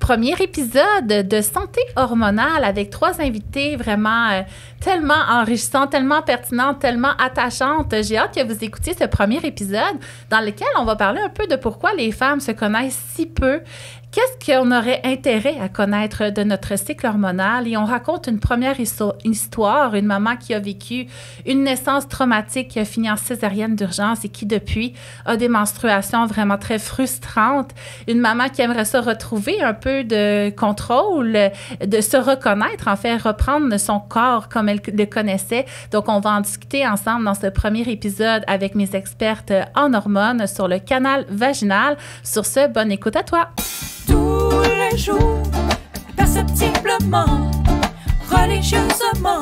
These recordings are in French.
premier épisode de Santé hormonale avec 3 invités vraiment tellement enrichissantes, tellement pertinentes, tellement attachantes. J'ai hâte que vous écoutiez ce premier épisode dans lequel on va parler un peu de pourquoi les femmes se connaissent si peu. Qu'est-ce qu'on aurait intérêt à connaître de notre cycle hormonal? Et on raconte une première histoire, une maman qui a vécu une naissance traumatique, qui a fini en césarienne d'urgence et qui, depuis, a des menstruations vraiment très frustrantes. Une maman qui aimerait se retrouver un peu de contrôle, de se reconnaître, en fait, reprendre son corps comme elle le connaissait. Donc, on va en discuter ensemble dans ce premier épisode avec mes expertes en hormones sur le canal vaginal. Sur ce, bonne écoute à toi! Tous les jours, perceptiblement, religieusement,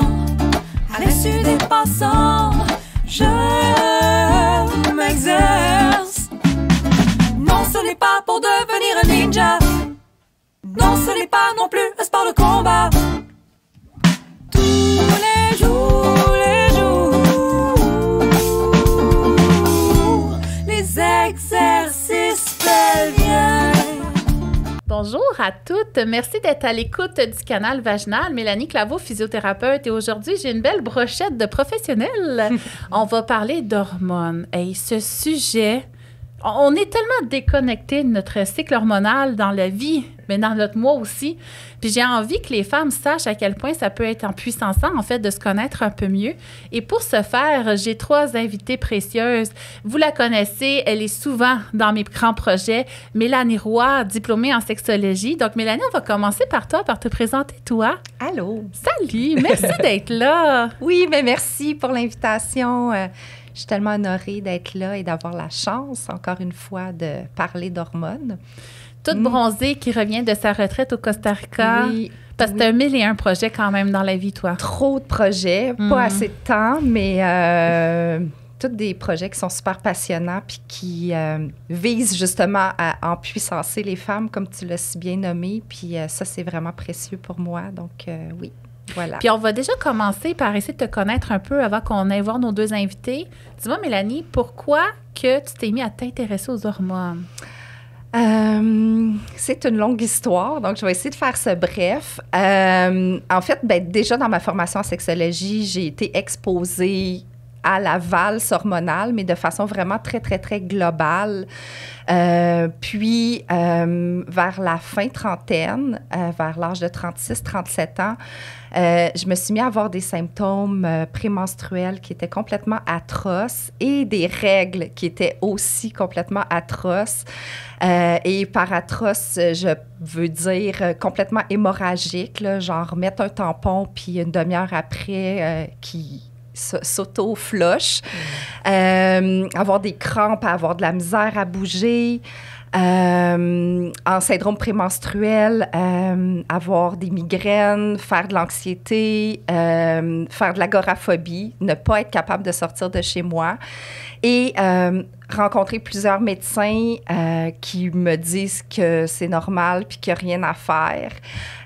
à l'insu des passants, je m'exerce. Non, ce n'est pas pour devenir un ninja. Non, ce n'est pas non plus un sport de combat. Tous les jours, les exercices pelviens. Bonjour à toutes. Merci d'être à l'écoute du canal vaginal. Mélanie Claveau, physiothérapeute. Et aujourd'hui, j'ai une belle brochette de professionnels. On va parler d'hormones. Et ce sujet, on est tellement déconnecté de notre cycle hormonal dans la vie, mais dans notre moi aussi. Puis j'ai envie que les femmes sachent à quel point ça peut être puissançant, en fait, de se connaître un peu mieux. Et pour ce faire, j'ai 3 invitées précieuses. Vous la connaissez, elle est souvent dans mes grands projets. Mélanie Roy, diplômée en sexologie. Donc, Mélanie, on va commencer par toi, par te présenter, toi. Allô? Salut! Merci d'être là! Oui, mais merci pour l'invitation. Je suis tellement honorée d'être là et d'avoir la chance, encore une fois, de parler d'hormones. Toute bronzée qui revient de sa retraite au Costa Rica. Oui. Parce que tu as 1001 projets quand même dans la vie, toi. Trop de projets, pas assez de temps, mais tous des projets qui sont super passionnants puis qui visent justement à empuissancer les femmes, comme tu l'as si bien nommé. Puis ça, c'est vraiment précieux pour moi. Donc, oui. Voilà. Puis on va déjà commencer par essayer de te connaître un peu avant qu'on aille voir nos 2 invités. Dis-moi, Mélanie, pourquoi que tu t'es mis à t'intéresser aux hormones? C'est une longue histoire, donc je vais essayer de faire ça bref. En fait, déjà dans ma formation en sexologie, j'ai été exposée à la valse hormonale, mais de façon vraiment très, très, très globale. Puis, vers la fin trentaine, vers l'âge de 36-37 ans, je me suis mis à avoir des symptômes prémenstruels qui étaient complètement atroces et des règles qui étaient aussi complètement atroces. Et par atroce, je veux dire complètement hémorragique, là, genre mettre un tampon puis une demi-heure après qui s'auto-flush, avoir des crampes, avoir de la misère à bouger, en syndrome prémenstruel, avoir des migraines, faire de l'anxiété, faire de l'agoraphobie, ne pas être capable de sortir de chez moi et rencontrer plusieurs médecins qui me disent que c'est normal puis qu'il n'y a rien à faire.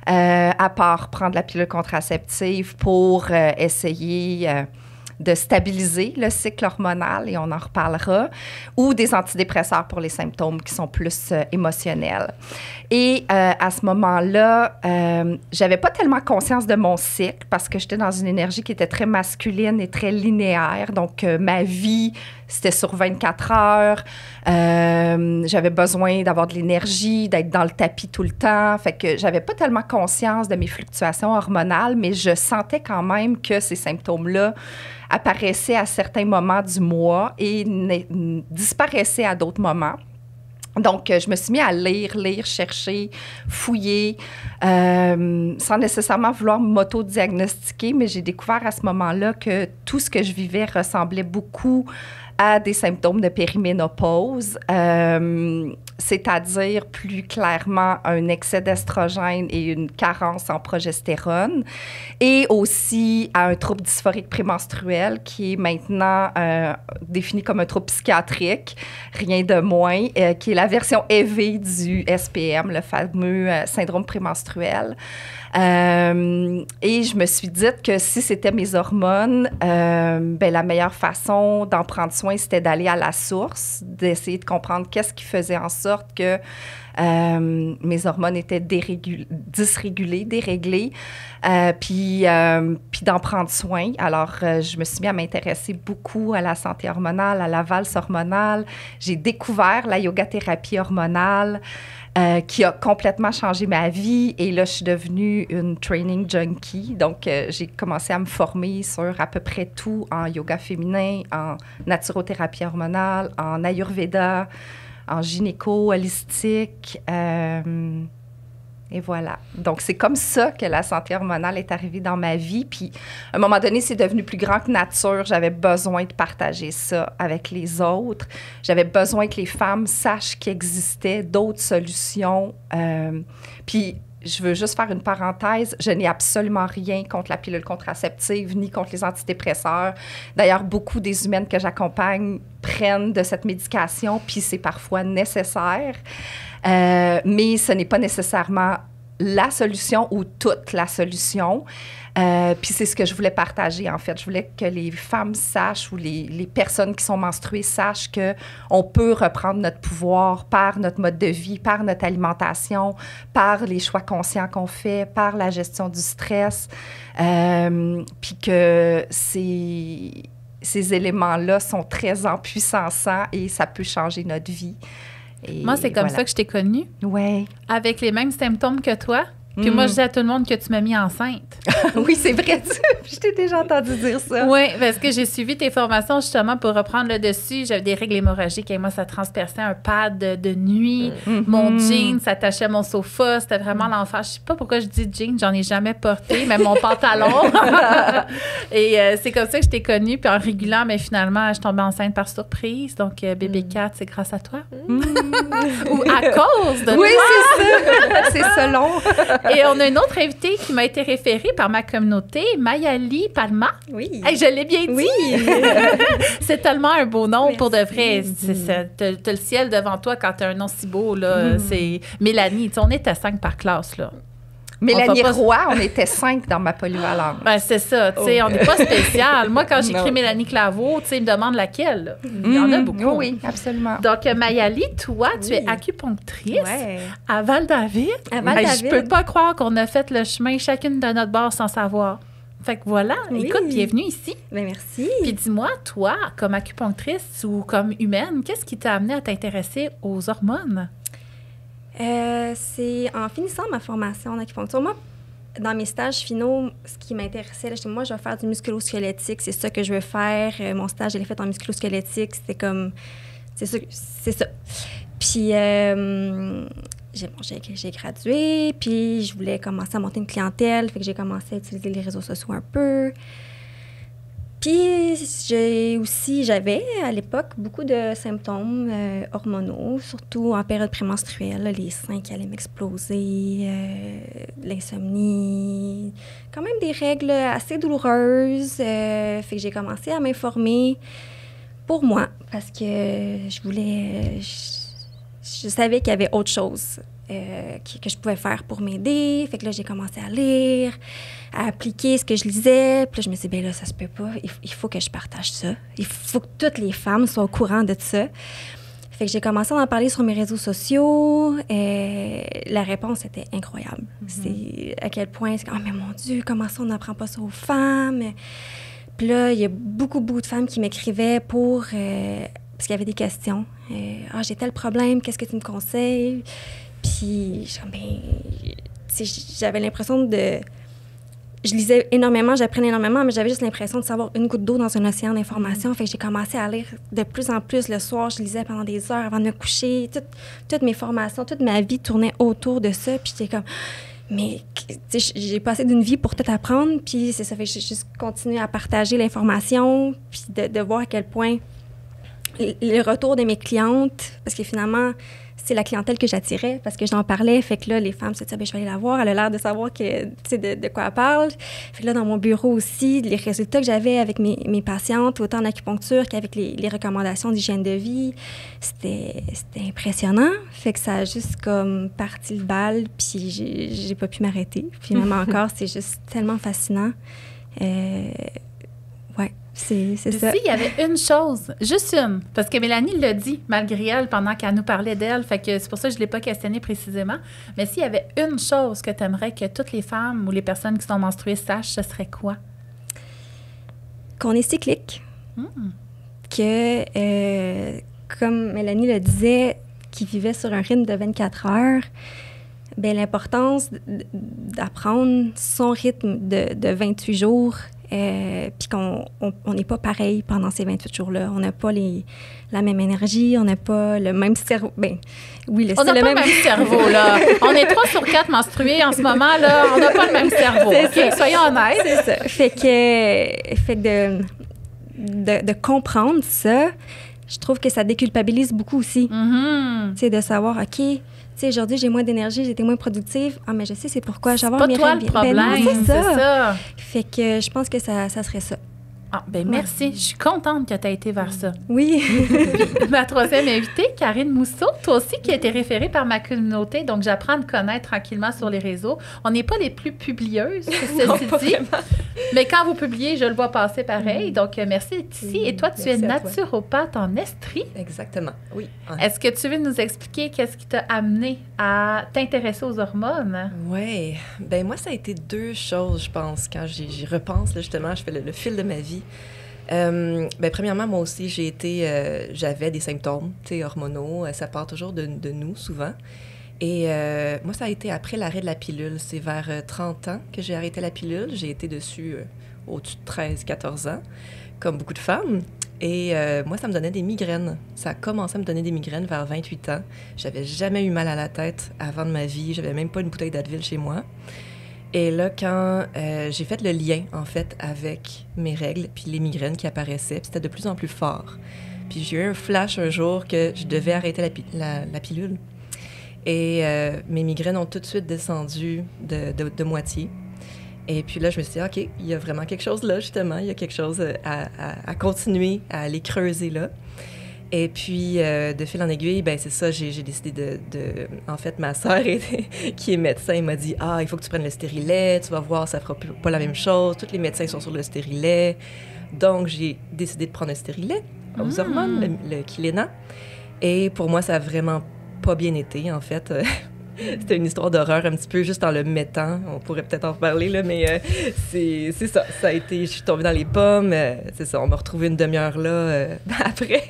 À part prendre la pilule contraceptive pour essayer de stabiliser le cycle hormonal, et on en reparlera, ou des antidépresseurs pour les symptômes qui sont plus émotionnels. Et à ce moment-là, j'avais pas tellement conscience de mon cycle parce que j'étais dans une énergie qui était très masculine et très linéaire. Donc, ma vie, c'était sur 24 heures. J'avais besoin d'avoir de l'énergie, d'être dans le tapis tout le temps. Fait que j'avais pas tellement conscience de mes fluctuations hormonales, mais je sentais quand même que ces symptômes-là apparaissaient à certains moments du mois et disparaissaient à d'autres moments. Donc, je me suis mis à lire, chercher, fouiller, sans nécessairement vouloir m'auto-diagnostiquer, mais j'ai découvert à ce moment-là que tout ce que je vivais ressemblait beaucoup à des symptômes de périménopause, c'est-à-dire plus clairement un excès d'estrogène et une carence en progestérone, et aussi à un trouble dysphorique prémenstruel qui est maintenant défini comme un trouble psychiatrique, rien de moins, qui est la version élevée du SPM, le fameux syndrome prémenstruel. Et je me suis dit que si c'était mes hormones, la meilleure façon d'en prendre soin, c'était d'aller à la source, d'essayer de comprendre qu'est-ce qui faisait en sorte sorte que mes hormones étaient dysrégulées, déréglées, puis d'en prendre soin. Alors, je me suis mis à m'intéresser beaucoup à la santé hormonale, à la valse hormonale. J'ai découvert la yoga-thérapie hormonale qui a complètement changé ma vie. Et là, je suis devenue une training junkie. Donc, j'ai commencé à me former sur à peu près tout en yoga féminin, en naturothérapie hormonale, en ayurveda, en gynéco, holistique. Et voilà. Donc, c'est comme ça que la santé hormonale est arrivée dans ma vie. Puis, à un moment donné, c'est devenu plus grand que nature. J'avais besoin de partager ça avec les autres. J'avais besoin que les femmes sachent qu'il existait d'autres solutions. Puis, je veux juste faire une parenthèse. Je n'ai absolument rien contre la pilule contraceptive ni contre les antidépresseurs. D'ailleurs, beaucoup des humaines que j'accompagne prennent de cette médication, puis c'est parfois nécessaire. Mais ce n'est pas nécessairement la solution ou toute la solution. Puis c'est ce que je voulais partager, en fait. Je voulais que les femmes sachent ou les personnes qui sont menstruées sachent qu'on peut reprendre notre pouvoir par notre mode de vie, par notre alimentation, par les choix conscients qu'on fait, par la gestion du stress. Puis que ces éléments-là sont très empuissants et ça peut changer notre vie. Et moi, c'est comme ça que je t'ai connue. Oui. Avec les mêmes symptômes que toi. Puis moi, je dis à tout le monde que tu m'as mis enceinte. Oui, c'est vrai. Je t'ai déjà entendu dire ça. Oui, parce que j'ai suivi tes formations justement pour reprendre le dessus. J'avais des règles hémorragiques et moi, ça transperçait un pad de nuit. Mon jean s'attachait à mon sofa. C'était vraiment l'enfer. Je sais pas pourquoi je dis jean. J'en ai jamais porté, même mon pantalon. Et c'est comme ça que je t'ai connue. Puis en régulant, mais finalement, je tombais enceinte par surprise. Donc, bébé 4, c'est grâce à toi. Ou à cause de oui, toi. C'est ça. C'est selon. Et on a une autre invitée qui m'a été référée par ma communauté, Mayali Palma. Oui. Hey, je l'ai bien dit. Oui. C'est tellement un beau nom. Merci. Pour de vrai. T'as le ciel devant toi quand t'as un nom si beau. Là. C'est Mélanie. T'sais, on était 5 par classe. Là. Mélanie Roy, on était 5 dans ma polyvalente. Ben, c'est ça. On n'est pas spécial. Moi, quand j'écris Mélanie Claveau, ils me demandent laquelle. Là. Il y en a beaucoup. Oui, absolument. Donc, Mayali, toi, tu es acupunctrice à Val-David. À Val-David. Je peux pas croire qu'on a fait le chemin chacune de notre bord sans savoir. Fait que voilà. Oui. Écoute, bienvenue ici. Ben, merci. Puis dis-moi, toi, comme acupunctrice ou comme humaine, qu'est-ce qui t'a amené à t'intéresser aux hormones? C'est en finissant ma formation en acupuncture. Moi, dans mes stages finaux, ce qui m'intéressait, là, je dis, moi, je vais faire du musculo-squelettique. C'est ça que je veux faire. Mon stage, je l'ai fait en musculo-squelettique. C'était comme... C'est ça. Puis, j'ai gradué, puis je voulais commencer à monter une clientèle. Fait que j'ai commencé à utiliser les réseaux sociaux un peu. Puis, j'avais à l'époque beaucoup de symptômes hormonaux, surtout en période prémenstruelle, là, les seins qui allaient m'exploser, l'insomnie, quand même des règles assez douloureuses. Fait que j'ai commencé à m'informer pour moi, parce que je savais qu'il y avait autre chose que je pouvais faire pour m'aider. Fait que là, j'ai commencé à lire, à appliquer ce que je lisais. Puis là, je me suis dit, bien là, ça se peut pas. Il faut que je partage ça. Il faut que toutes les femmes soient au courant de ça. Fait que j'ai commencé à en parler sur mes réseaux sociaux. La réponse était incroyable. C'est à quel point, c'est « Oh, mais mon Dieu, comment ça, on n'apprend pas ça aux femmes? » Puis là, il y a beaucoup de femmes qui m'écrivaient pour... parce qu'il y avait des questions. « Ah, j'ai tel problème, qu'est-ce que tu me conseilles? » Puis, j'avais l'impression de... Je lisais énormément, j'apprenais énormément, mais j'avais juste l'impression de savoir une goutte d'eau dans un océan d'informations. Fait que j'ai commencé à lire de plus en plus. Le soir, je lisais pendant des heures avant de me coucher. Toutes mes formations, toute ma vie tournait autour de ça. Puis j'étais comme... Mais j'ai passé d'une vie pour tout apprendre. Puis c'est ça, fait que j'ai juste continué à partager l'information, puis de voir à quel point le retour de mes clientes, parce que finalement... c'est la clientèle que j'attirais parce que j'en parlais. Fait que là, les femmes se disaient, je vais aller la voir. Elle a l'air de savoir de quoi elle parle. Fait que là, dans mon bureau aussi, les résultats que j'avais avec mes patientes, autant en acupuncture qu'avec les recommandations d'hygiène de vie, c'était impressionnant. Fait que ça a juste comme parti le bal, puis j'ai pas pu m'arrêter. Puis même encore, c'est juste tellement fascinant. C'est Puis ça. s'il y avait une chose, juste une, parce que Mélanie l'a dit malgré elle pendant qu'elle nous parlait d'elle, fait que c'est pour ça que je ne l'ai pas questionnée précisément, mais s'il y avait une chose que tu aimerais que toutes les femmes ou les personnes qui sont menstruées sachent, ce serait quoi? Qu'on est cyclique. Que, comme Mélanie le disait, qui vivait sur un rythme de 24 heures, bien, l'importance d'apprendre son rythme de 28 jours, puis qu'on n'est pas pareil pendant ces 28 jours-là. On n'a pas la même énergie, on n'a pas le même cerveau. Bien, oui, On n'a pas le même cerveau, là. On est 3 sur 4 menstrués en ce moment, là. On n'a pas le même cerveau. OK? Soyons honnêtes. C'est ça. Fait que de comprendre ça, je trouve que ça déculpabilise beaucoup aussi. Mm-hmm. Tu sais, de savoir, OK, tu sais, aujourd'hui, j'ai moins d'énergie, j'ai été moins productive. Ah, mais je sais, c'est pourquoi. C'est pas toi le problème, non, c'est ça. Fait que je pense que ça serait ça. Ah, ben merci. Je suis contente que tu aies été vers ça. Oui. Ma troisième invitée, Karine Mousseau, toi aussi qui a été référée par ma communauté, donc j'apprends à te connaître tranquillement sur les réseaux. On n'est pas les plus publieuses, ceci dit, mais quand vous publiez, je le vois passer pareil. Donc merci d'être ici. Et toi, tu es naturopathe en Estrie. Exactement, oui. Est-ce que tu veux nous expliquer qu'est-ce qui t'a amené à t'intéresser aux hormones? Oui, ben moi, ça a été 2 choses, je pense, quand j'y repense, là, justement, je fais le fil de ma vie. Ben, premièrement, moi aussi, j'avais des symptômes hormonaux. Ça part toujours de nous, souvent. Et moi, ça a été après l'arrêt de la pilule. C'est vers 30 ans que j'ai arrêté la pilule. J'ai été dessus au-dessus de 13-14 ans, comme beaucoup de femmes. Et moi, ça me donnait des migraines. Ça a commencé à me donner des migraines vers 28 ans. J'avais jamais eu mal à la tête avant de ma vie. J'avais même pas une bouteille d'Advil chez moi. Et là, quand j'ai fait le lien, en fait, avec mes règles puis les migraines qui apparaissaient, puis c'était de plus en plus fort. Puis j'ai eu un flash un jour que je devais arrêter la pilule. Et mes migraines ont tout de suite descendu de moitié. Et puis là, je me suis dit, OK, il y a vraiment quelque chose là, justement. Il y a quelque chose à continuer, à aller creuser là. Et puis, de fil en aiguille, ben c'est ça, j'ai décidé En fait, ma sœur, qui est médecin, elle m'a dit « Ah, il faut que tu prennes le stérilet, tu vas voir, ça fera pas la même chose. Tous les médecins sont sur le stérilet. » Donc, j'ai décidé de prendre un stérilet aux hormones, le Kilena. Et pour moi, ça a vraiment pas bien été, en fait. C'était une histoire d'horreur un petit peu juste en le mettant. On pourrait peut-être en reparler, là, mais c'est ça. Ça a été... Je suis tombée dans les pommes. C'est ça, on m'a retrouvée une demi-heure là après.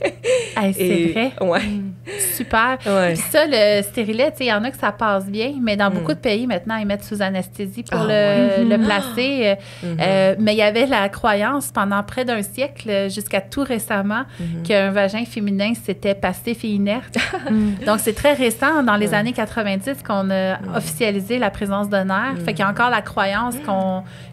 Hey, c'est vrai? Ouais. Super. Ouais. Puis ça, le stérilet, tu sais, il y en a que ça passe bien, mais dans beaucoup de pays, maintenant, ils mettent sous anesthésie pour le placer. Mais il y avait la croyance pendant près d'un siècle, jusqu'à tout récemment, qu'un vagin féminin, c'était passif et inerte. Donc, c'est très récent, dans les années 90, qu'on a officialisé la présence de nerfs. Fait qu'il y a encore la croyance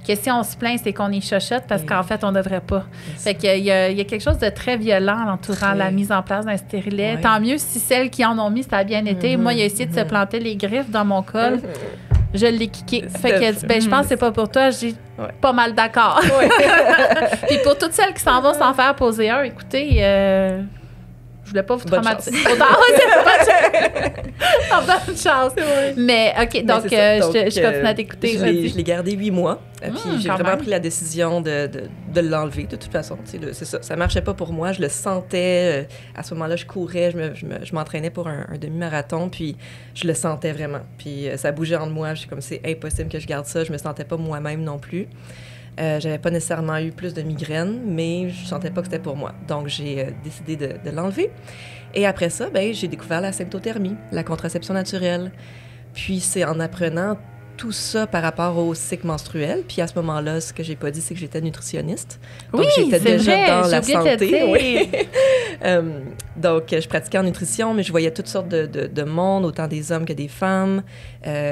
que si on se plaint, c'est qu'on est chochotte parce qu'en fait, on ne devrait pas. Fait qu'il y a quelque chose de très violent entourant la mise en place d'un stérilet. Tant mieux si celles qui en ont mis, ça a bien été. Moi, il a essayé de se planter les griffes dans mon col. Je l'ai kické. Fait que je pense que c'est pas pour toi. J'ai pas mal d'accord. Puis pour toutes celles qui s'en vont s'en faire poser un, écoutez... je voulais pas vous traumatiser. Bonne chance. Mais, OK, donc, je continue à t'écouter. Je l'ai gardé 8 mois. Puis j'ai vraiment pris la décision de l'enlever, de toute façon. C'est ça. Ça marchait pas pour moi. Je le sentais. À ce moment-là, je courais. Je m'entraînais pour un demi-marathon. Puis je le sentais vraiment. Puis ça bougeait en moi. Je suis comme, c'est impossible que je garde ça. Je me sentais pas moi-même non plus. J'avais pas nécessairement eu plus de migraines, mais je sentais pas que c'était pour moi. Donc, j'ai décidé de l'enlever. Et après ça, ben, j'ai découvert la symptothermie, la contraception naturelle. Puis, c'est en apprenant tout ça par rapport au cycle menstruel. Puis, à ce moment-là, ce que j'ai pas dit, c'est que j'étais nutritionniste. Donc, oui, j'étais déjà vrai, dans la santé. Oui. Donc, je pratiquais en nutrition, mais je voyais toutes sortes de monde, autant des hommes que des femmes,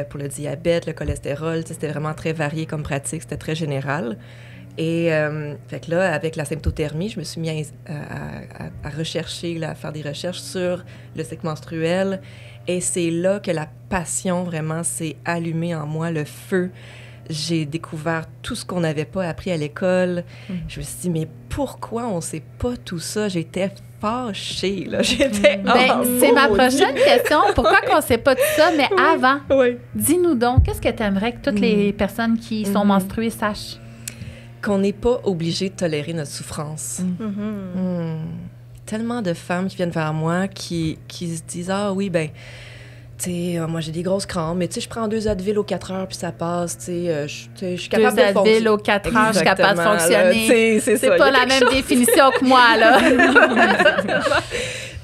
pour le diabète, le cholestérol. C'était vraiment très varié comme pratique, c'était très général. Et fait que là, avec la symptothermie, je me suis mis à rechercher, à faire des recherches sur le cycle menstruel. Et c'est là que la passion vraiment s'est allumée en moi, le feu. J'ai découvert tout ce qu'on n'avait pas appris à l'école. Je me suis dit, mais pourquoi on ne sait pas tout ça? J'étais fâchée, là. J'étais c'est ma prochaine question. Pourquoi qu'on ne sait pas tout ça? Mais avant, oui. Dis-nous donc, qu'est-ce que tu aimerais que toutes les personnes qui sont menstruées sachent? qu'on n'est pas obligé de tolérer notre souffrance. Tellement de femmes qui viennent vers moi qui se disent « Ah oui, ben, tu sais, moi j'ai des grosses crampes, mais tu sais, je prends 2 Advil aux 4 heures puis ça passe, tu sais, je suis capable de fonctionner. 2 Advil aux 4 heures, je suis capable de fonctionner. C'est pas la même définition que moi, là.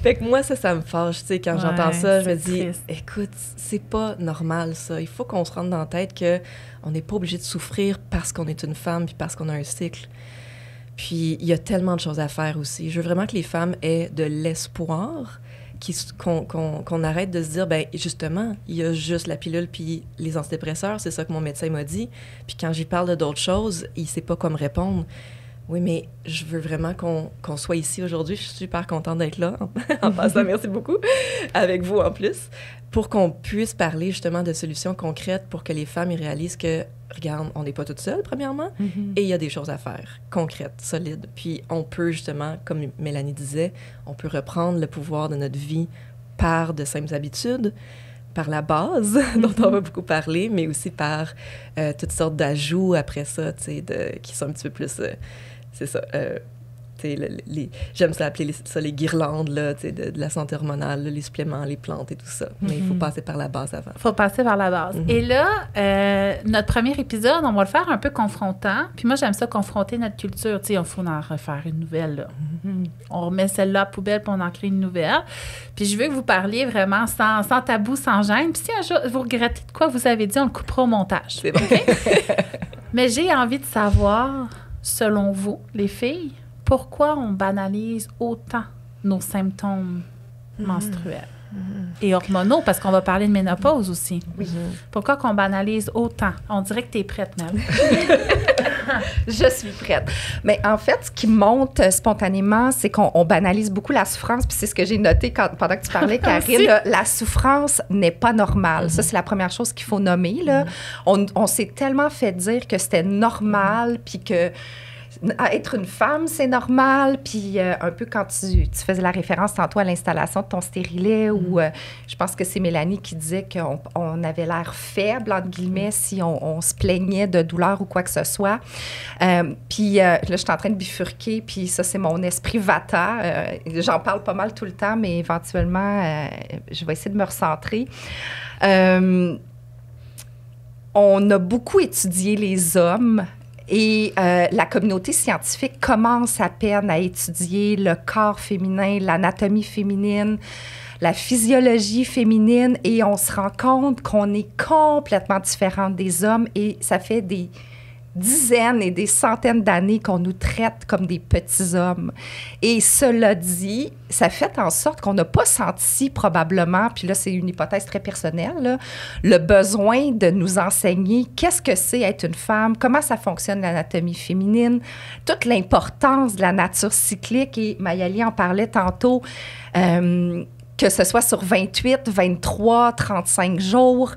Fait que moi, ça me fâche, tu sais, quand j'entends ça, je me dis, triste. écoute, c'est pas normal, ça. Il faut qu'on se rende dans la tête qu'on n'est pas obligé de souffrir parce qu'on est une femme puis parce qu'on a un cycle. Puis, il y a tellement de choses à faire aussi. Je veux vraiment que les femmes aient de l'espoir, qu'on arrête de se dire, ben justement, il y a juste la pilule puis les antidépresseurs, c'est ça que mon médecin m'a dit. Puis quand j'y parle d'autres choses, il sait pas quoi me répondre. Oui, mais je veux vraiment qu'on soit ici aujourd'hui. Je suis super contente d'être là, en passant, merci beaucoup, avec vous en plus, pour qu'on puisse parler justement de solutions concrètes pour que les femmes y réalisent que, regarde, on n'est pas toutes seules, premièrement, et il y a des choses à faire, concrètes, solides. Puis on peut justement, comme Mélanie disait, on peut reprendre le pouvoir de notre vie par de simples habitudes, par la base, dont on va beaucoup parler, mais aussi par toutes sortes d'ajouts après ça, tu sais, qui sont un petit peu plus... c'est ça. J'aime ça appeler ça les guirlandes là, de la santé hormonale, là, les suppléments, les plantes et tout ça. Mais il faut passer par la base avant. Il faut passer par la base. Et là, notre premier épisode, on va le faire un peu confrontant. Puis moi, j'aime ça confronter notre culture. Tu sais, il faut en refaire une nouvelle. Là. On remet celle-là à la poubelle puis on en crée une nouvelle. Puis je veux que vous parliez vraiment sans tabou, sans gêne. Puis si un jour vous regrettez de quoi vous avez dit, on le coupera au montage. C'est bon. Okay? Mais j'ai envie de savoir, selon vous, les filles, pourquoi on banalise autant nos symptômes menstruels et hormonaux, parce qu'on va parler de ménopause aussi. Pourquoi qu'on banalise autant? On dirait que tu es prête, Mel. Je suis prête. Mais en fait, ce qui monte spontanément, c'est qu'on banalise beaucoup la souffrance. Puis c'est ce que j'ai noté pendant que tu parlais, Karine. Là, la souffrance n'est pas normale. Ça, c'est la première chose qu'il faut nommer. Là. On s'est tellement fait dire que c'était normal, puis que être une femme, c'est normal. Puis un peu quand tu faisais la référence tantôt à l'installation de ton stérilet, où je pense que c'est Mélanie qui disait qu'on avait l'air faible, entre guillemets, si on se plaignait de douleur ou quoi que ce soit. Puis là, je suis en train de bifurquer, puis ça, c'est mon esprit vata. J'en parle pas mal tout le temps, mais éventuellement, je vais essayer de me recentrer. On a beaucoup étudié les hommes. Et la communauté scientifique commence à peine à étudier le corps féminin, l'anatomie féminine, la physiologie féminine, et on se rend compte qu'on est complètement différente des hommes, et ça fait des dizaines et des centaines d'années qu'on nous traite comme des petits hommes. Et cela dit, ça fait en sorte qu'on n'a pas senti probablement, puis là, c'est une hypothèse très personnelle, là, le besoin de nous enseigner qu'est-ce que c'est être une femme, comment ça fonctionne l'anatomie féminine, toute l'importance de la nature cyclique, et Mayali en parlait tantôt, que ce soit sur 28, 23, 35 jours,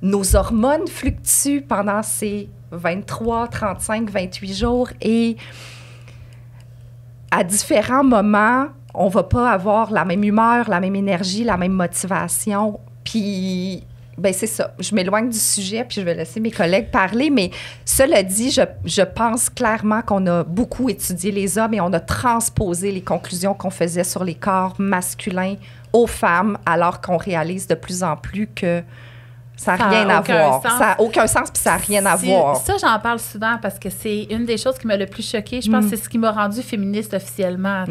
nos hormones fluctuent pendant ces 23, 35, 28 jours, et à différents moments, on va pas avoir la même humeur, la même énergie, la même motivation. Puis, ben c'est ça. Je m'éloigne du sujet, puis je vais laisser mes collègues parler, mais cela dit, je pense clairement qu'on a beaucoup étudié les hommes et on a transposé les conclusions qu'on faisait sur les corps masculins aux femmes, alors qu'on réalise de plus en plus que ça n'a rien à voir. Ça n'a aucun sens, puis ça n'a rien à voir. Ça, j'en parle souvent parce que c'est une des choses qui m'a le plus choquée. Je pense que c'est ce qui m'a rendue féministe officiellement.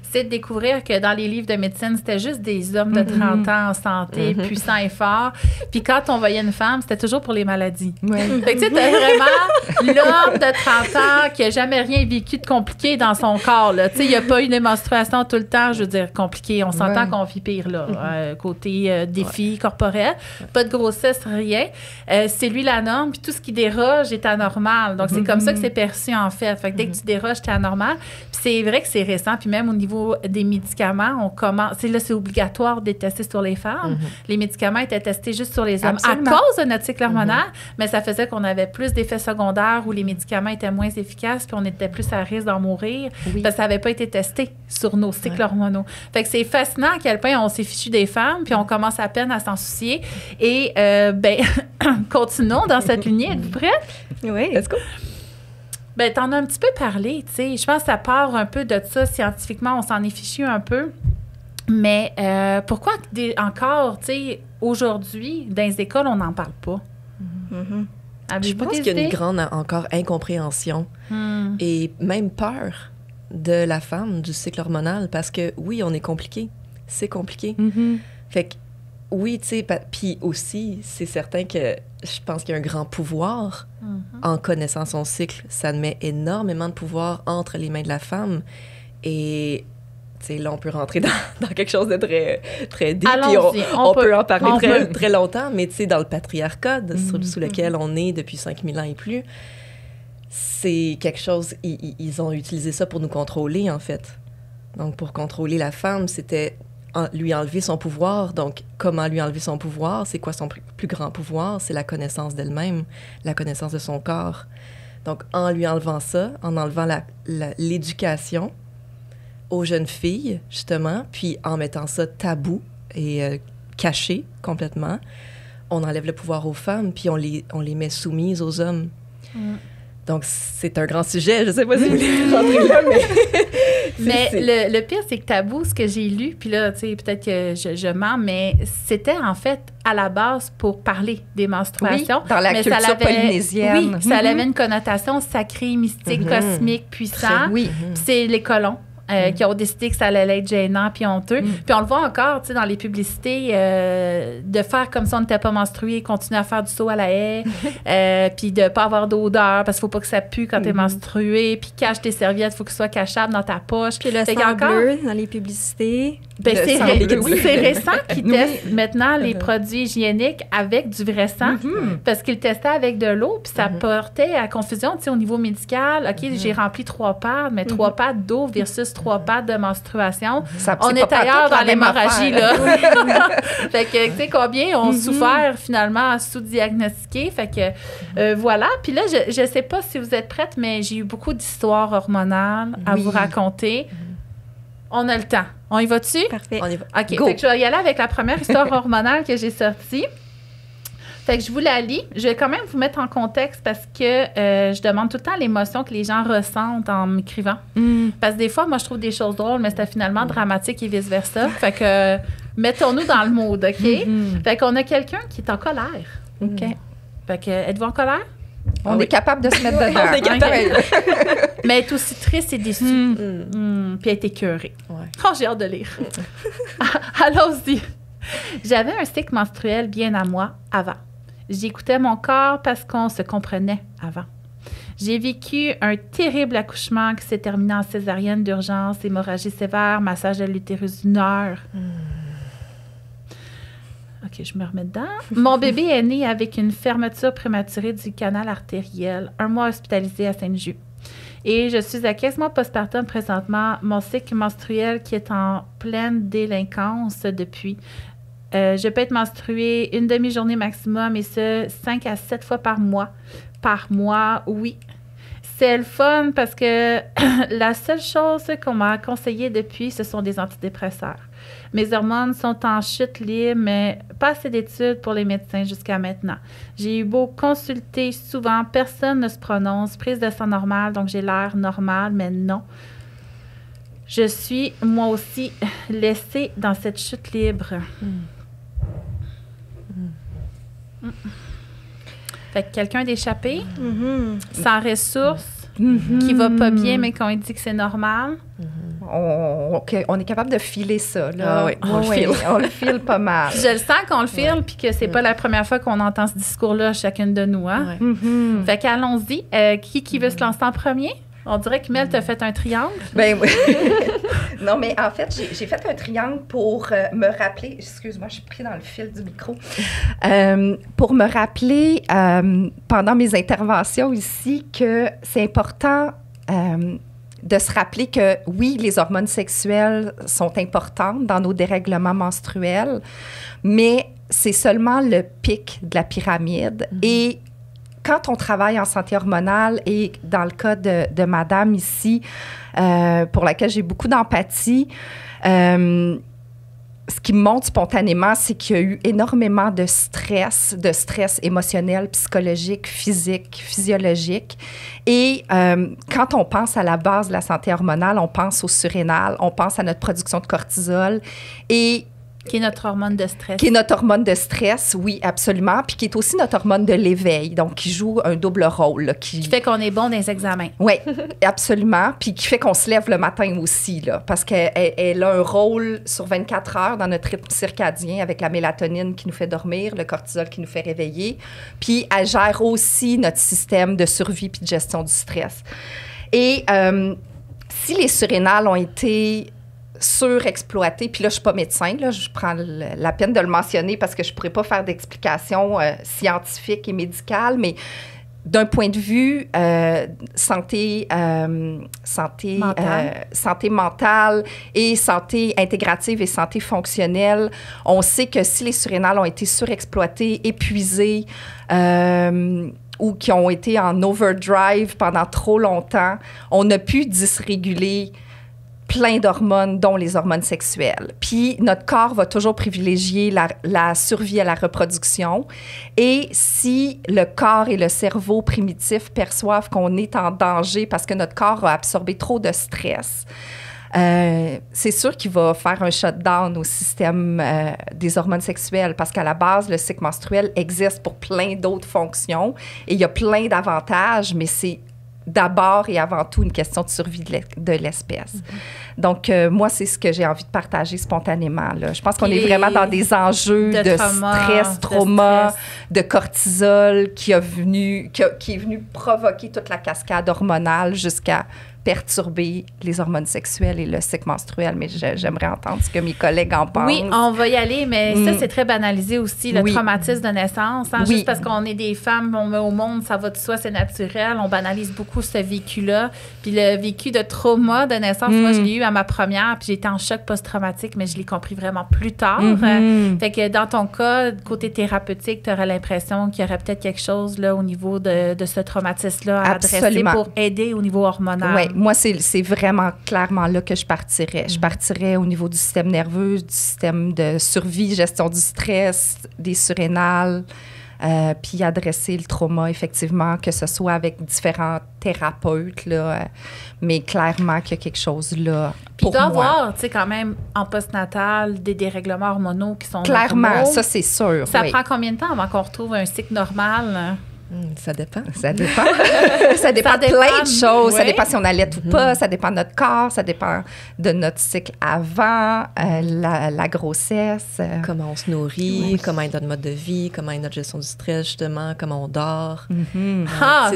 C'est de découvrir que dans les livres de médecine, c'était juste des hommes de 30 ans en santé, puissants et forts. Puis quand on voyait une femme, c'était toujours pour les maladies. Fait que tu sais, t'as vraiment l'homme de 30 ans qui n'a jamais rien vécu de compliqué dans son corps. Tu sais, il n'y a pas eu de menstruation tout le temps, je veux dire, compliqué. On s'entend qu'on vit pire, là, côté défi corporel. Pas de grossesse, rien. C'est lui la norme, puis tout ce qui déroge est anormal. Donc, c'est comme ça que c'est perçu, en fait. Fait que dès que tu déroges, t'es anormal. Puis c'est vrai que c'est récent, puis même au niveau des médicaments, on commence... Là, c'est obligatoire de tester sur les femmes. Les médicaments étaient testés juste sur les hommes à cause de notre cycle hormonal, mais ça faisait qu'on avait plus d'effets secondaires où les médicaments étaient moins efficaces, puis on était plus à risque d'en mourir, parce que ça n'avait pas été testé sur nos cycles hormonaux. Fait que c'est fascinant à quel point on s'est fichu des femmes, puis on commence à peine à s'en soucier. Et, continuons dans cette lignée. Êtes-vous prête? Oui. Let's go. Ben, t'en as un petit peu parlé, tu sais. Je pense que ça part un peu de ça. Scientifiquement, on s'en est fichu un peu. Mais pourquoi encore, tu sais, aujourd'hui, dans les écoles, on n'en parle pas? Je pense qu'il y a une grande encore incompréhension et même peur de la femme, du cycle hormonal, parce que oui, on est compliqué. C'est compliqué. Fait que oui, tu sais, puis aussi, c'est certain que je pense qu'il y a un grand pouvoir en connaissant son cycle. Ça met énormément de pouvoir entre les mains de la femme. Et, tu sais, là, on peut rentrer dans quelque chose de très, très deep. Puis on peut en parler très longtemps, mais tu sais, dans le patriarcat sous lequel on est depuis 5000 ans et plus, c'est quelque chose, ils ont utilisé ça pour nous contrôler, en fait. Donc, pour contrôler la femme, c'était lui enlever son pouvoir. Donc, comment lui enlever son pouvoir? C'est quoi son plus grand pouvoir? C'est la connaissance d'elle-même, la connaissance de son corps. Donc, en lui enlevant ça, en enlevant l'éducation aux jeunes filles, justement, puis en mettant ça tabou et caché complètement, on enlève le pouvoir aux femmes, puis on les met soumises aux hommes. Donc, c'est un grand sujet. Je sais pas si vous voulez rentrer là, mais... le pire, c'est que tabou, ce que j'ai lu, puis là, tu sais, peut-être que je mens, mais c'était en fait à la base pour parler des menstruations. Oui, dans la culture polynésienne. Oui, ça avait une connotation sacrée, mystique, cosmique, puissant. Oui. C'est les colons. Qui ont décidé que ça allait être gênant puis honteux. Puis on le voit encore, tu sais, dans les publicités, de faire comme si on n'était pas menstrué, continuer à faire du saut à la haie, puis de pas avoir d'odeur, parce qu'il faut pas que ça pue quand t'es menstrué, puis cache tes serviettes, il faut que ce soit cachable dans ta poche. Puis le sang bleu dans les publicités. Ben, c'est récent qu'ils testent maintenant les produits hygiéniques avec du vrai sang, parce qu'ils le testaient avec de l'eau, puis ça portait à confusion, tu sais, au niveau médical. OK, j'ai rempli 3 pads, mais 3 pads d'eau versus 3 pads de menstruation. On est ailleurs dans l'hémorragie, là. Fait que, tu sais, combien ont souffert, finalement, sous-diagnostiqués. Fait que, voilà. Puis là, je sais pas si vous êtes prête, mais j'ai eu beaucoup d'histoires hormonales à vous raconter. On a le temps. On y va dessus? Parfait. On y va. OK. Go. Fait que je vais y aller avec la première histoire hormonale que j'ai sortie. Fait que je vous la lis. Je vais quand même vous mettre en contexte parce que je demande tout le temps l'émotion que les gens ressentent en m'écrivant. Parce que des fois, moi, je trouve des choses drôles, mais c'était finalement dramatique et vice-versa. Fait que mettons-nous dans le mood, OK? Fait qu'on a quelqu'un qui est en colère. OK? Fait que, êtes-vous en colère? On est capable de se mettre dedans. On est capable. Mais elle est aussi triste et déçue. Puis elle est écœurée. Ouais. Oh, j'ai hâte de lire. Allons-y. J'avais un cycle menstruel bien à moi avant. J'écoutais mon corps parce qu'on se comprenait avant. J'ai vécu un terrible accouchement qui s'est terminé en césarienne d'urgence, hémorragie sévère, massage de l'utérus d'1 heure. OK, je me remets dedans. Mon bébé est né avec une fermeture prématurée du canal artériel, 1 mois hospitalisé à Sainte-Julie. Et je suis à quasiment postpartum présentement. Mon cycle menstruel qui est en pleine délinquance depuis. Je peux être menstruée une demi-journée maximum et ce, 5 à 7 fois par mois. Par mois, oui. C'est le fun parce que la seule chose qu'on m'a conseillé depuis, ce sont des antidépresseurs. Mes hormones sont en chute libre, mais pas assez d'études pour les médecins jusqu'à maintenant. J'ai eu beau consulter souvent, personne ne se prononce. Prise de sang normale, donc j'ai l'air normal, mais non. Je suis, moi aussi, laissée dans cette chute libre. Fait que quelqu'un d'échappé, sans ressources, qui va pas bien, mais qu'on lui dit que c'est normal. On est capable de filer ça, là. Ah oui, on le file pas mal. Je le sens qu'on le file, puis que c'est pas la première fois qu'on entend ce discours-là, chacune de nous. Hein? Fait qu'allons-y. Qui veut se lancer en premier? On dirait que Mel t'a fait un triangle. Ben oui. Non, mais en fait, j'ai fait un triangle pour me rappeler... Excuse-moi, je suis pris dans le fil du micro. Pour me rappeler, pendant mes interventions ici, que c'est important de se rappeler que, oui, les hormones sexuelles sont importantes dans nos dérèglements menstruels, mais c'est seulement le pic de la pyramide. Et quand on travaille en santé hormonale, et dans le cas de madame ici, pour laquelle j'ai beaucoup d'empathie, ce qui monte spontanément, c'est qu'il y a eu énormément de stress émotionnel, psychologique, physique, physiologique. Et quand on pense à la base de la santé hormonale, on pense au surrénal, on pense à notre production de cortisol et Qui est notre hormone de stress. qui est notre hormone de stress, oui, absolument, puis qui est aussi notre hormone de l'éveil, donc qui joue un double rôle. Là, Qui fait qu'on est bon dans les examens. Oui, absolument. Puis qui fait qu'on se lève le matin aussi, là, parce qu'elle a un rôle sur 24 heures dans notre rythme circadien avec la mélatonine qui nous fait dormir, le cortisol qui nous fait réveiller. Puis elle gère aussi notre système de survie puis de gestion du stress. Et si les surrénales ont été surexploité. Puis là, je suis pas médecin, là, je prends la peine de le mentionner parce que je pourrais pas faire d'explication scientifique et médicale, mais d'un point de vue santé mentale et santé intégrative et santé fonctionnelle, on sait que si les surrénales ont été surexploitées, épuisées, ou qui ont été en overdrive pendant trop longtemps, on a pu dysréguler plein d'hormones, dont les hormones sexuelles. Puis notre corps va toujours privilégier la survie à la reproduction. Et si le corps et le cerveau primitif perçoivent qu'on est en danger parce que notre corps a absorbé trop de stress, c'est sûr qu'il va faire un shutdown au système des hormones sexuelles parce qu'à la base, le cycle menstruel existe pour plein d'autres fonctions et il y a plein d'avantages, mais c'est d'abord et avant tout une question de survie de l'espèce. Donc, moi, c'est ce que j'ai envie de partager spontanément. Là. Je pense qu'on est vraiment dans des enjeux de stress, trauma, de cortisol qui est venu provoquer toute la cascade hormonale jusqu'à perturber les hormones sexuelles et le cycle menstruel. Mais j'aimerais entendre ce que mes collègues en pensent. Oui, on va y aller, mais ça, c'est très banalisé aussi, le traumatisme de naissance. Hein, juste parce qu'on est des femmes, on met au monde, ça va de soi, c'est naturel. On banalise beaucoup ce vécu-là. Puis le vécu de trauma de naissance, moi, je l'ai eu à ma première, puis j'étais en choc post-traumatique, mais je l'ai compris vraiment plus tard. Fait que dans ton cas, côté thérapeutique, tu aurais l'impression qu'il y aurait peut-être quelque chose là, au niveau de ce traumatisme-là à adresser pour aider au niveau hormonal. Oui. Moi, c'est vraiment clairement là que je partirais. Je partirais au niveau du système nerveux, du système de survie, gestion du stress, des surrénales, puis adresser le trauma, effectivement, que ce soit avec différents thérapeutes, là, mais clairement qu'il y a quelque chose là pour moi. Il doit y avoir, tu sais, quand même, en postnatal, des dérèglements hormonaux qui sont clairement, normaux. ça, c'est sûr. Ça prend combien de temps avant qu'on retrouve un cycle normal? Ça dépend. Ça dépend. Ça dépend de plein de choses. Oui. Ça dépend si on allait ou pas. Ça dépend de notre corps. Ça dépend de notre cycle avant, la grossesse. Comment on se nourrit, comment est notre mode de vie, comment est notre gestion du stress, justement, comment on dort.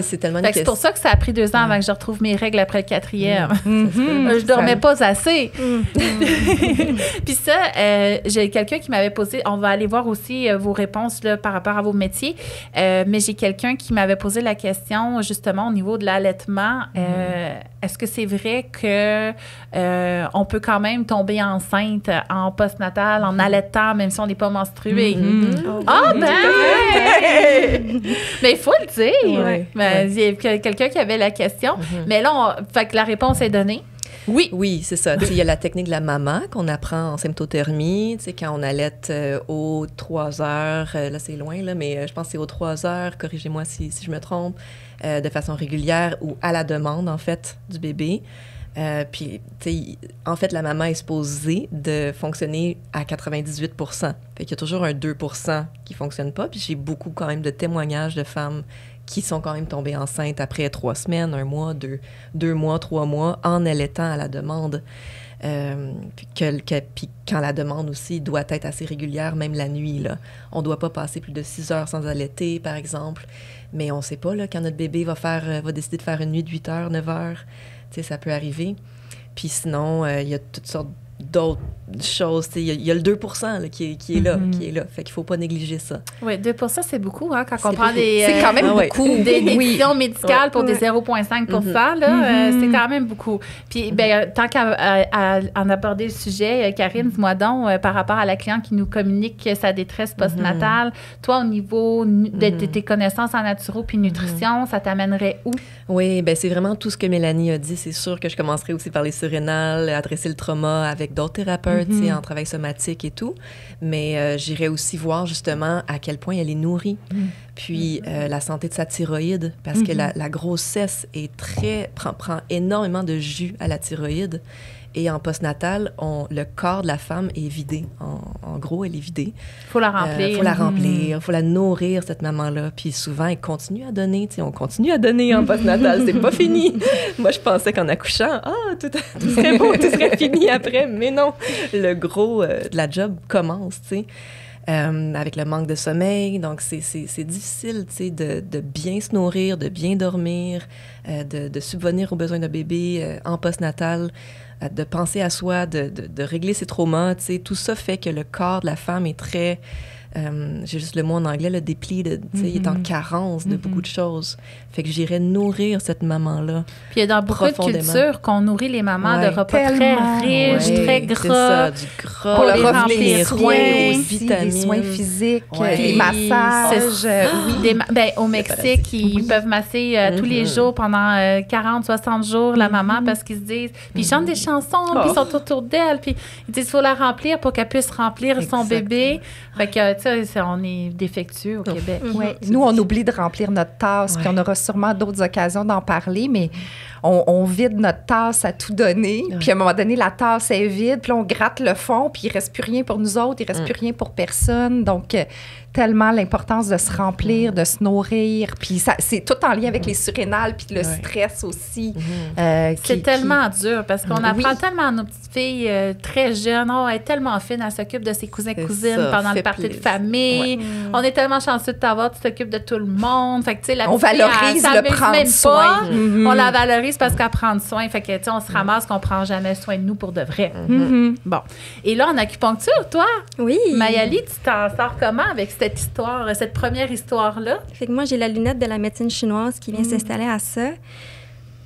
C'est tellement une question. C'est pour ça que ça a pris 2 ans avant que je retrouve mes règles après le 4e. Je dormais pas assez. Puis ça, j'ai quelqu'un qui m'avait posé, on va aller voir aussi vos réponses là, par rapport à vos métiers, mais j'ai quelqu'un qui m'avait posé la question justement au niveau de l'allaitement. Est-ce que c'est vrai que on peut quand même tomber enceinte en postnatal, en allaitant, même si on n'est pas menstrué? Ah ben! Mais il faut le dire! Il y a quelqu'un qui avait la question. Mais là, fait que la réponse est donnée. Oui, c'est ça. Il y a la technique de la maman qu'on apprend en symptothermie, quand on allaite aux 3 heures, là c'est loin, là, mais je pense que c'est aux 3 heures, corrigez-moi si je me trompe, de façon régulière ou à la demande, en fait, du bébé. Puis, en fait, la maman est supposée de fonctionner à 98%. Fait qu'il y a toujours un 2% qui ne fonctionne pas. Puis j'ai beaucoup quand même de témoignages de femmes qui sont quand même tombées enceintes après 3 semaines, 1 mois, 2 mois, 3 mois, en allaitant à la demande. Puis quand la demande aussi doit être assez régulière, même la nuit, là. On ne doit pas passer plus de 6 heures sans allaiter, par exemple. Mais on ne sait pas, là, quand notre bébé va décider de faire une nuit de 8 heures, 9 heures. Ça peut arriver. Puis sinon, il y a toutes sortes d'autres choses. Il y a le 2% là, qui est là. Fait qu'il ne faut pas négliger ça. Oui, 2%, c'est beaucoup. Hein, quand on prend des... C'est quand même beaucoup. Des décisions médicales pour des 0,5 là, c'est quand même beaucoup. Puis, tant qu'à en aborder le sujet, Karine, dis-moi donc, par rapport à la cliente qui nous communique sa détresse postnatale, toi, au niveau de tes connaissances en naturo puis nutrition, ça t'amènerait où? Oui, c'est vraiment tout ce que Mélanie a dit. C'est sûr que je commencerai aussi par les surrénales, adresser le trauma avec avec d'autres thérapeutes, tu sais, en travail somatique et tout. Mais j'irais aussi voir justement à quel point elle est nourrie. Puis la santé de sa thyroïde, parce que la grossesse est prend énormément de jus à la thyroïde. Et en postnatal, le corps de la femme est vidé. En gros, elle est vidée. Faut la remplir. Faut la remplir, faut la nourrir, cette maman-là. Puis souvent, elle continue à donner. Tu sais, on continue à donner en postnatal. C'est pas fini. Moi, je pensais qu'en accouchant, tout serait beau, tout serait fini après. Mais non, le gros de la job commence, tu sais. Avec le manque de sommeil. Donc, c'est difficile, tu sais, de bien se nourrir, de bien dormir, de subvenir aux besoins d'un bébé en postnatal, de penser à soi, de régler ses traumas, tu sais. Tout ça fait que le corps de la femme est très... j'ai juste le mot en anglais, le dépleted, tu sais, il est en carence de beaucoup de choses. Fait que j'irais nourrir cette maman-là. Puis il y a dans beaucoup de cultures qu'on nourrit les mamans de repas très riches, très gras. C'est ça, du gras. Pour les remplir les soins bien. aussi, vitamines. des soins physiques, Ouais. les massages. Au Mexique, ils peuvent masser tous les jours pendant 40, 60 jours la maman parce qu'ils se disent... Puis ils chantent des chansons, puis ils sont autour d'elle, puis ils disent qu'il faut la remplir pour qu'elle puisse remplir son bébé. Fait que, tu sais, on est défectueux au Québec. Ouais. Nous, on oublie de remplir notre tasse, puis on aura sûrement d'autres occasions d'en parler, mais on vide notre tasse à tout donner, puis à un moment donné, la tasse est vide, puis là, on gratte le fond, puis il reste plus rien pour nous autres, il reste plus rien pour personne. Donc, tellement l'importance de se remplir, de se nourrir, puis ça, c'est tout en lien avec les surrénales, puis le stress aussi. C'est tellement dur, parce qu'on apprend tellement à nos petites filles très jeunes, elle est tellement fine, elle s'occupe de ses cousins-cousines pendant le party de famille. On est tellement chanceux de t'avoir, tu t'occupes de tout le monde. Fait que, tu sais, la on petite fille, valorise elle le prendre même soin. pas. On la valorise parce qu'elle prend soin. Fait que, tu sais, on se ramasse qu'on prend jamais soin de nous pour de vrai. Bon. Et là, en acupuncture, toi, Oui. Mayali, tu t'en sors comment avec cette histoire, cette première histoire-là? Fait que moi, j'ai la lunette de la médecine chinoise qui vient s'installer à ça.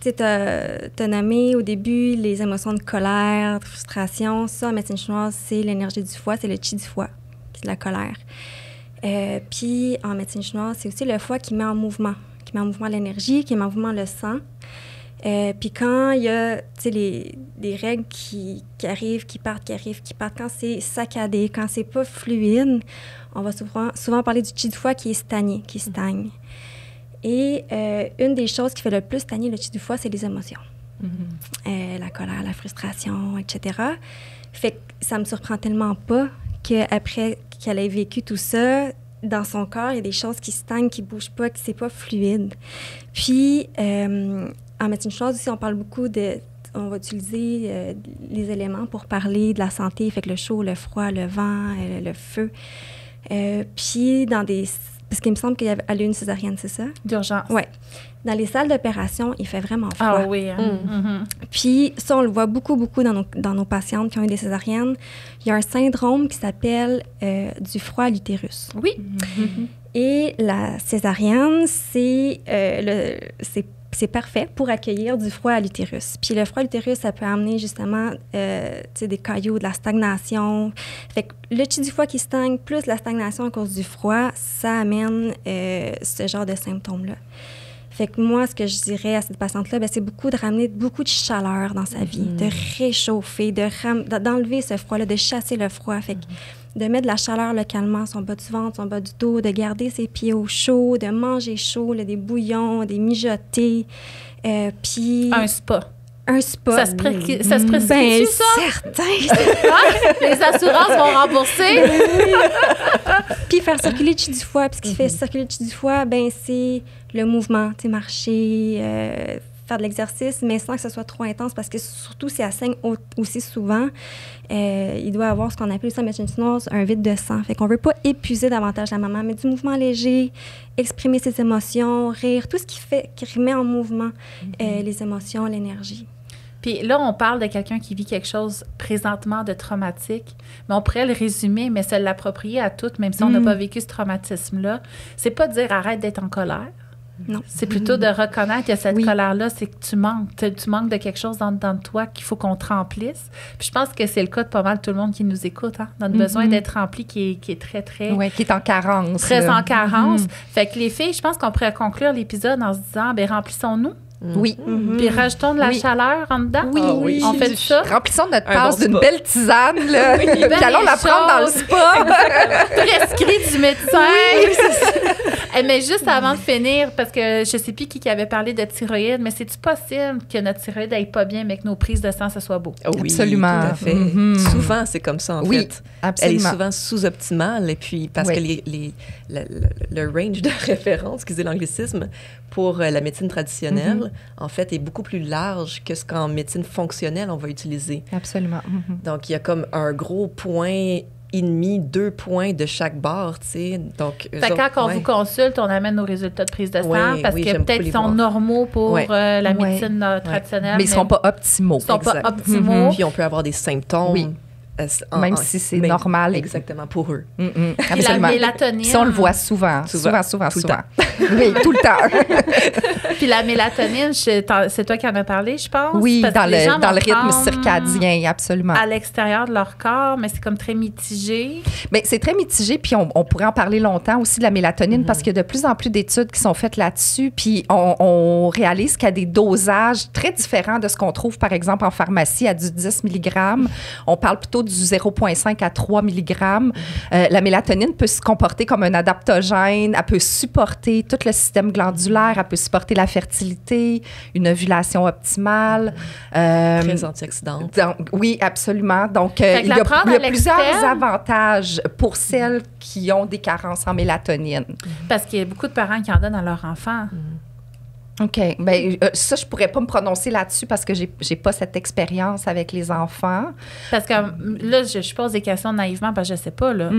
Tu sais, t'as nommé au début les émotions de colère, de frustration. Ça, en médecine chinoise, c'est l'énergie du foie, c'est le qi du foie, c'est de la colère. Puis, en médecine chinoise, c'est aussi le foie qui met en mouvement l'énergie, qui met en mouvement le sang. Puis quand il y a, tu sais, des règles qui arrivent, qui partent, quand c'est saccadé, quand c'est pas fluide, on va souvent parler du qi du foie qui est stagné, qui stagne. Et une des choses qui fait le plus stagner le qi du foie, c'est les émotions. La colère, la frustration, etc. Fait que ça me surprend tellement pas qu'après qu'elle ait vécu tout ça, dans son corps, il y a des choses qui stagnent, qui bougent pas, qui c'est pas fluide. Puis, en médecine chinoise aussi, on parle beaucoup on va utiliser les éléments pour parler de la santé, fait que le chaud, le froid, le vent, le feu. Puis, parce qu'il me semble qu'elle a eu une césarienne, c'est ça? D'urgence. Oui. Dans les salles d'opération, il fait vraiment froid. Ah oui. Puis ça, on le voit beaucoup dans nos patientes qui ont eu des césariennes. Il y a un syndrome qui s'appelle du froid à l'utérus. Oui. Et la césarienne, c'est parfait pour accueillir du froid à l'utérus. Puis le froid à l'utérus, ça peut amener justement des caillots, de la stagnation. Fait que le qi du foie qui stagne, plus la stagnation à cause du froid, ça amène ce genre de symptômes-là. Fait que moi, ce que je dirais à cette patiente-là, c'est beaucoup de ramener beaucoup de chaleur dans sa vie, de réchauffer, d'enlever ce froid-là, de chasser le froid. Fait que de mettre de la chaleur localement, son bas du ventre, son bas du dos, de garder ses pieds au chaud, de manger chaud, là, des bouillons, des mijotés, puis... Un spa. Un spa. Ça se prescrit ça? Certain! Les assurances vont rembourser. Puis faire circuler le qi du foie. Puis ce qui fait circuler le qi du foie, c'est le mouvement, tu sais, marcher, faire de l'exercice, mais sans que ce soit trop intense, parce que surtout si elle saigne aussi souvent, il doit avoir ce qu'on appelle ça en médecine chinoise un vide de sang. Fait qu'on veut pas épuiser davantage la maman, mais du mouvement léger, exprimer ses émotions, rire, tout ce qui remet en mouvement les émotions, l'énergie. Puis là, on parle de quelqu'un qui vit quelque chose présentement de traumatique, mais on pourrait le résumer, mais se l'approprier à toutes, même si on n'a pas vécu ce traumatisme-là. C'est pas de dire arrête d'être en colère. Non. C'est plutôt de reconnaître que cette colère-là, c'est que tu manques de quelque chose dans toi qu'il faut qu'on te remplisse. Puis je pense que c'est le cas de pas mal tout le monde qui nous écoute, hein? Notre besoin d'être rempli qui est très, très... Oui, qui est en carence. Très en carence. Fait que les filles, je pense qu'on pourrait conclure l'épisode en se disant, remplissons-nous. Oui. Puis rajoutons de la Oui. chaleur en dedans. Oui, Ah oui. On fait ça. Remplissons notre Un tasse bon d'une spa. belle tisane, là. Oui, Puis allons la prendre dans le chaude. spa. Prescrit du médecin. Eh, mais juste avant de finir, parce que je sais plus qui avait parlé de thyroïde, mais c'est-tu possible que notre thyroïde n'aille pas bien, mais que nos prises de sang, ce soit beau? Oui, Absolument. tout à fait. Mhm. Souvent, c'est comme ça, en Oui, fait. absolument. Elle est souvent sous-optimale, et puis parce Oui. que le range de référence, excusez l'anglicisme, pour la médecine traditionnelle, en fait, est beaucoup plus large que ce qu'en médecine fonctionnelle, on va utiliser. Absolument. Mhm. Donc, il y a comme un gros point et demi, 2 points de chaque barre, tu sais. Donc, Fait que quand on vous consulte, on amène nos résultats de prise de sang Oui, parce oui, que j'aime peut-être beaucoup ils les sont voir. normaux pour Ouais. la Ouais. médecine traditionnelle. Mais ils ne seront pas optimaux. Ils sont pas Exact. optimaux. Puis on peut avoir des symptômes. Oui. Même si c'est normal. Exactement, pour eux. Puis la Absolument. mélatonine. Ça, on le voit souvent. Tout Souvent. le Oui, tout le temps. Puis la mélatonine, c'est toi qui en as parlé, je pense. Oui, parce dans que les gens le vont rythme prendre circadien, absolument. à l'extérieur de leur corps, mais c'est comme très mitigé. Mais c'est très mitigé, puis on pourrait en parler longtemps aussi de la mélatonine parce qu'il y a de plus en plus d'études qui sont faites là-dessus, puis on réalise qu'il y a des dosages très différents de ce qu'on trouve, par exemple, en pharmacie à du 10 mg. On parle plutôt du 0,5 à 3 mg. La mélatonine peut se comporter comme un adaptogène, elle peut supporter tout le système glandulaire, elle peut supporter la fertilité, une ovulation optimale. Très antioxydante. Oui, absolument. Donc, Fait que il la y a, prendre il y a à plusieurs l'externe- avantages pour celles qui ont des carences en mélatonine. Parce qu'il y a beaucoup de parents qui en donnent à leurs enfants. OK. Bien, ça, je pourrais pas me prononcer là-dessus parce que j'ai pas cette expérience avec les enfants. Parce que là, je pose des questions naïvement parce que je sais pas, là.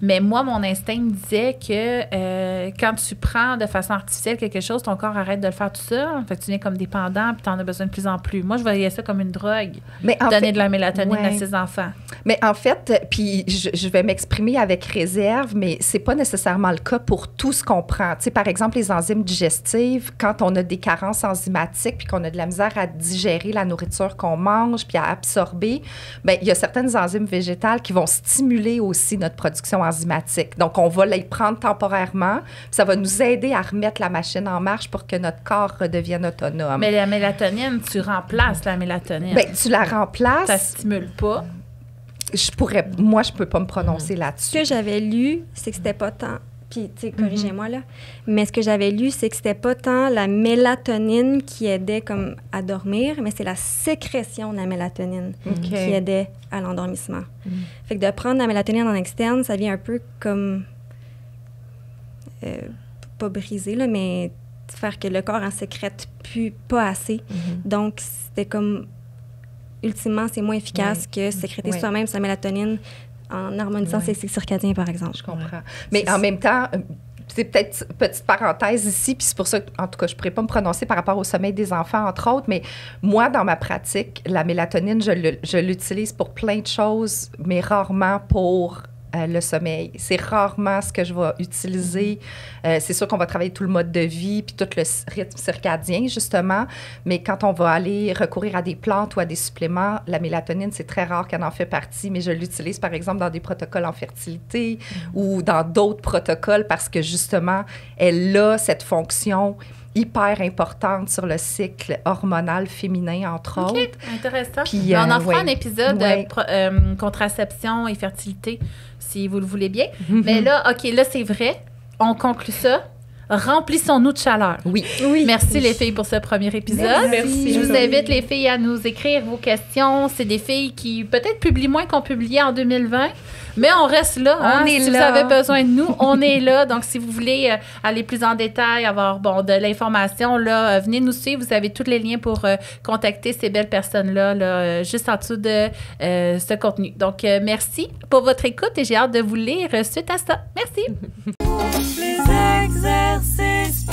Mais moi, mon instinct me disait que quand tu prends de façon artificielle quelque chose, ton corps arrête de le faire tout seul. Fait que tu viens comme dépendant puis tu en as besoin de plus en plus. Moi, je voyais ça comme une drogue. Mais en Donner fait- de la mélatonine ouais. à ses enfants. Mais en fait, puis je vais m'exprimer avec réserve, mais c'est pas nécessairement le cas pour tout ce qu'on prend. Tu sais, par exemple, les enzymes digestives, quand on a des carences enzymatiques puis qu'on a de la misère à digérer la nourriture qu'on mange puis à absorber, bien, il y a certaines enzymes végétales qui vont stimuler aussi notre production enzymatique. Donc, on va les prendre temporairement. Puis ça va nous aider à remettre la machine en marche pour que notre corps redevienne autonome. Mais la mélatonine, tu remplaces la mélatonine. Bien, tu la ça remplaces. stimule pas. Moi, je peux pas me prononcer Ce là-dessus. que j'avais lu, c'est que c'était pas tant. Puis, tu sais, corrigez-moi là. Mais ce que j'avais lu, c'est que c'était pas tant la mélatonine qui aidait comme à dormir, mais c'est la sécrétion de la mélatonine qui aidait à l'endormissement. Fait que de prendre la mélatonine en externe, ça vient un peu comme pas briser là, mais faire que le corps en sécrète pas assez. Donc, c'était comme ultimement, c'est moins efficace que sécréter Ouais. soi-même sa mélatonine en harmonisant ses cycles circadiens, par exemple. Je comprends. Mais en même temps, c'est peut-être petite parenthèse ici, puis c'est pour ça que, en tout cas, je ne pourrais pas me prononcer par rapport au sommeil des enfants, entre autres, mais moi, dans ma pratique, la mélatonine, je l'utilise pour plein de choses, mais rarement pour le sommeil. C'est rarement ce que je vais utiliser. C'est sûr qu'on va travailler tout le mode de vie puis tout le rythme circadien, justement, mais quand on va aller recourir à des plantes ou à des suppléments, la mélatonine, c'est très rare qu'elle en fait partie, mais je l'utilise, par exemple, dans des protocoles en fertilité ou dans d'autres protocoles parce que, justement, elle a cette fonction hyper importante sur le cycle hormonal féminin, entre autres. OK, intéressant. Puis, on en fera ouais. un épisode Ouais. contraception et fertilité, si vous le voulez bien. Mais là, OK, là, c'est vrai. On conclut ça. Remplissons-nous de chaleur. Oui. Merci les filles pour ce premier épisode. Merci. Je vous invite les filles à nous écrire vos questions. C'est des filles qui peut-être publient moins qu'on publiait en 2020, mais on reste là. On est si là. vous avez besoin de nous, on est là. Donc, si vous voulez aller plus en détail, avoir de l'information, là, venez nous suivre. Vous avez tous les liens pour contacter ces belles personnes-là, là, juste en dessous de ce contenu. Donc, merci pour votre écoute et j'ai hâte de vous lire suite à ça. Merci. Les exercices